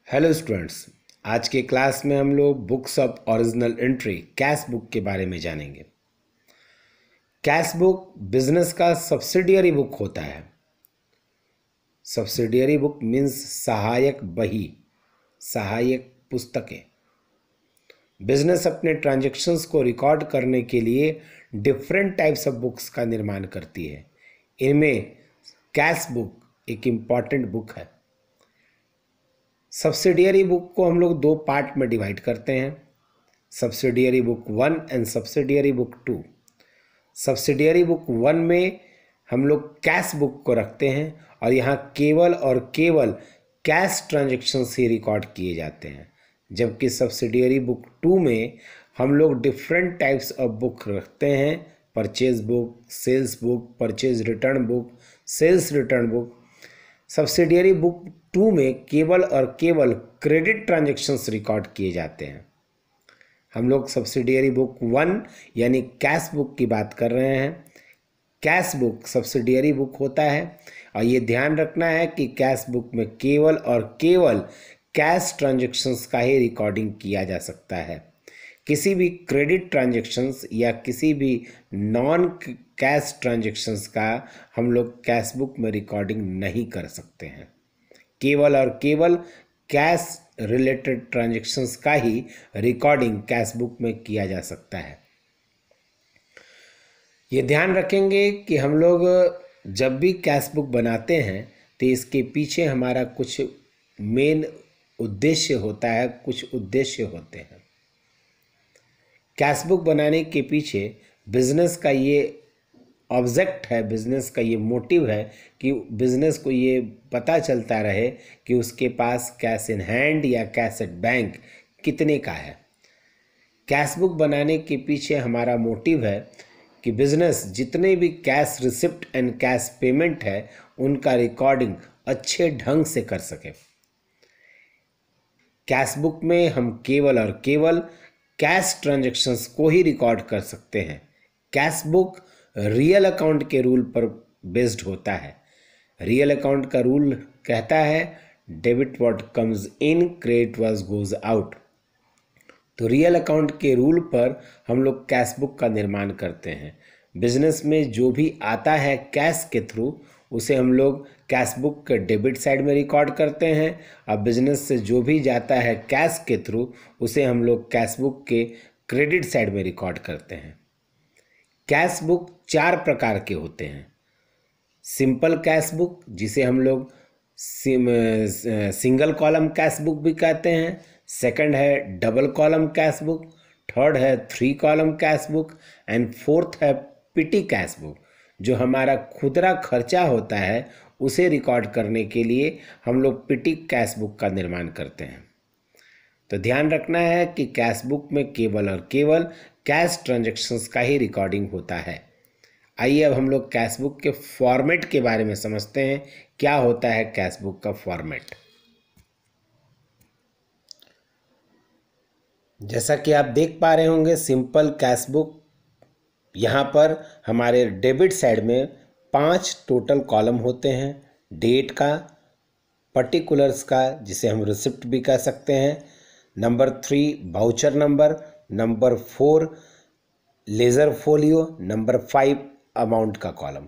Hello students, आज के class में हम लोग books of original entry cash book के बारे में जानेंगे। कैश बुक बिजनेस का सब्सिडियरी बुक होता है। सब्सिडियरी बुक मीन्स सहायक बही, सहायक पुस्तकें। बिजनेस अपने ट्रांजैक्शंस को रिकॉर्ड करने के लिए डिफरेंट टाइप्स ऑफ बुक्स का निर्माण करती है। इनमें कैश बुक एक इम्पॉर्टेंट बुक है। सब्सिडियरी बुक को हम लोग दो पार्ट में डिवाइड करते हैं, subsidiary book 1 and subsidiary book 2। Subsidiary book 1 में हम लोग कैश बुक को रखते हैं और यहाँ केवल और केवल कैश ट्रांजैक्शंस ही रिकॉर्ड किए जाते हैं, जबकि सब्सिडियरी बुक 2 में हम लोग डिफरेंट टाइप्स ऑफ बुक रखते हैं। Purchase book, sales book, purchase return book, sales return book. Subsidiary book 2 में केवल और केवल क्रेडिट ट्रांजैक्शंस रिकॉर्ड किए जाते हैं। हम लोग सब्सिडियरी बुक 1 यानी कैश बुक की बात कर रहे हैं। कैश बुक सब्सिडियरी बुक होता है और ये ध्यान रखना है कि कैश बुक में केवल और केवल कैश ट्रांजैक्शंस का ही रिकॉर्डिंग किया जा सकता है। किसी भी क्रेडिट ट्रांजैक्शंस या किसी भी नॉन कैश ट्रांजैक्शंस का हम लोग कैश बुक में रिकॉर्डिंग नहीं कर सकते हैं। केवल और केवल कैश रिलेटेड ट्रांजैक्शंस का ही रिकॉर्डिंग कैश बुक में किया जा सकता है। ये ध्यान रखेंगे कि हम लोग जब भी कैश बुक बनाते हैं तो इसके पीछे हमारा कुछ मेन उद्देश्य होता है, कुछ उद्देश्य होते हैं। कैश बुक बनाने के पीछे बिजनेस का ये ऑब्जेक्ट है, बिजनेस का ये मोटिव है कि बिजनेस को ये पता चलता रहे कि उसके पास कैश इन हैंड या कैश एट बैंक कितने का है। कैश बुक बनाने के पीछे हमारा मोटिव है कि बिजनेस जितने भी cash receipt and cash payment है उनका रिकॉर्डिंग अच्छे ढंग से कर सके। कैश बुक में हम केवल और केवल कैश ट्रांजैक्शंस को ही रिकॉर्ड कर सकते हैं। कैश बुक रियल अकाउंट के रूल पर बेस्ड होता है। रियल अकाउंट का रूल कहता है debit what comes in, credit what goes out. तो रियल अकाउंट के रूल पर हम लोग कैश बुक का निर्माण करते हैं। बिजनेस में जो भी आता है कैश के थ्रू उसे हम लोग कैश बुक के डेबिट साइड में रिकॉर्ड करते हैं और बिजनेस से जो भी जाता है कैश के थ्रू उसे हम लोग कैश बुक के क्रेडिट साइड में रिकॉर्ड करते हैं। कैश बुक 4 प्रकार के होते हैं। सिंपल कैश बुक जिसे हम लोग सिंगल कॉलम कैश बुक भी कहते हैं। सेकंड है double column cash book. Third है 3 column cash book and fourth है पिटी कैश बुक। जो हमारा खुदरा खर्चा होता है उसे रिकॉर्ड करने के लिए हम लोग पिटी कैश बुक का निर्माण करते हैं। तो ध्यान रखना है कि कैश बुक में केवल और केवल कैश ट्रांजैक्शंस का ही रिकॉर्डिंग होता है। आइए अब हम लोग कैश बुक के फॉर्मेट के बारे में समझते हैं। क्या होता है कैश बुक का फॉर्मेट? जैसा कि आप देख पा रहे होंगे सिंपल कैश बुक, यहाँ पर हमारे डेबिट साइड में 5 टोटल कॉलम होते हैं। डेट का, पर्टिकुलर्स का जिसे हम रिसिप्ट भी कह सकते हैं, number 3 voucher number, number 4 ledger folio, number 5 amount का column.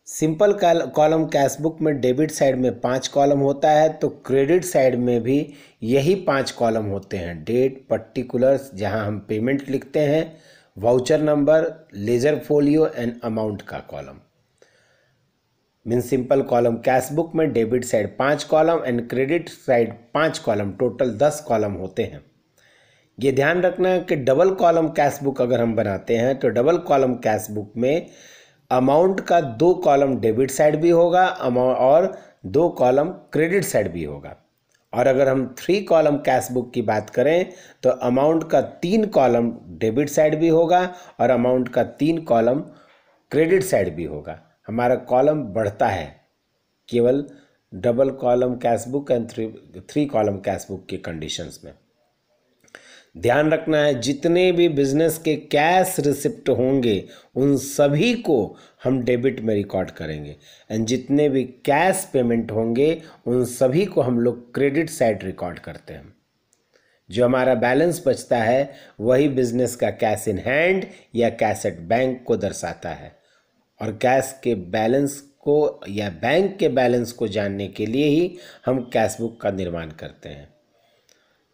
Simple column cash book में डेबिट साइड में 5 कॉलम होता है, तो क्रेडिट साइड में भी यही 5 कॉलम होते हैं। डेट, पर्टिकुलर्स जहां हम पेमेंट लिखते हैं, voucher number, ledger folio and amount का column. Mean simple column cash book में debit side 5 column and credit side 5 column, total 10 column होते हैं। ये ध्यान रखना है कि डबल कॉलम कैश बुक अगर हम बनाते हैं तो डबल कॉलम कैश बुक में अमाउंट का 2 कॉलम डेबिट साइड भी होगा और 2 कॉलम क्रेडिट साइड भी होगा। और अगर हम 3 कॉलम कैश बुक की बात करें तो अमाउंट का 3 कॉलम डेबिट साइड भी होगा और अमाउंट का 3 कॉलम क्रेडिट साइड भी होगा। हमारा कॉलम बढ़ता है केवल double column cash book and 3 column cash book के कंडीशंस में। ध्यान रखना है जितने भी बिजनेस के कैश रिसिप्ट होंगे उन सभी को हम डेबिट में रिकॉर्ड करेंगे, एंड जितने भी कैश पेमेंट होंगे उन सभी को हम लोग क्रेडिट साइड रिकॉर्ड करते हैं। जो हमारा बैलेंस बचता है वही बिजनेस का कैश इन हैंड या कैश एट बैंक को दर्शाता है, और कैश के बैलेंस को या बैंक के बैलेंस को जानने के लिए ही हम कैश बुक का निर्माण करते हैं।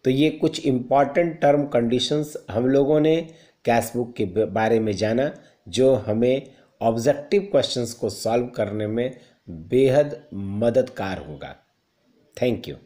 तो ये कुछ इम्पॉर्टेंट टर्म कंडीशंस हम लोगों ने कैश बुक के बारे में जाना, जो हमें ऑब्जेक्टिव क्वेश्चंस को सॉल्व करने में बेहद मददगार होगा। Thank you.